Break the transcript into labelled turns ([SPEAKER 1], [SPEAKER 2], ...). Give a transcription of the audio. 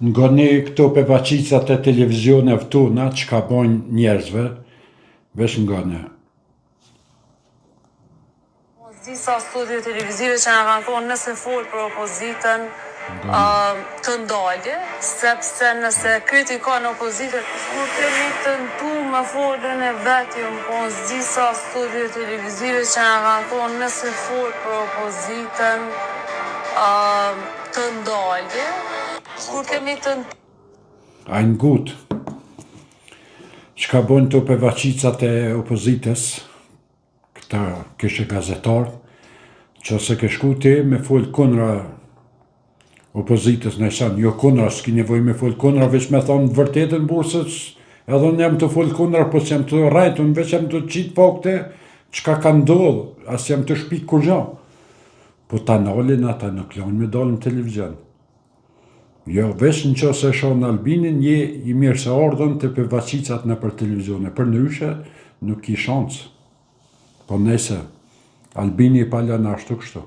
[SPEAKER 1] Ngoni këto pevaqicat e televizioneve tona, që ka bojnë njerëzve, vesh ngoni.
[SPEAKER 2] Disa studio televizive që nga kanë thonë nëse folë për opozitën të ndalje, sepse nëse kritikon opozitën, nuk kemi të ndu me folën e vetjum, po disa studio televizive që nga kanë thonë nëse folë për opozitën të ndalje, kur kemi të ndu.
[SPEAKER 1] Ajnë gut, që ka bojnë të pevaqicat e opozitës, këta kështë gazetarë, që ose ke shku ti me folë kundra opozitës, në shanë, jo kundra, s'ki nevoj me folë kundra, veç me thonë vërtetën bursës, edhe në jam të folë kundra, po s'jam të rajtë, unë veç jam të qitë fakte, qka ka ndodhë, as jam të shpikë kur gja. Po ta nalin ata në klanë me dalën televizion. Jo, veç në që se shonë Albinin, je i mirë se ardhën të pevaqicat në për televizione, për nëryshe nuk i shansë. Po nëse, Albini i pala në ashtu kështu.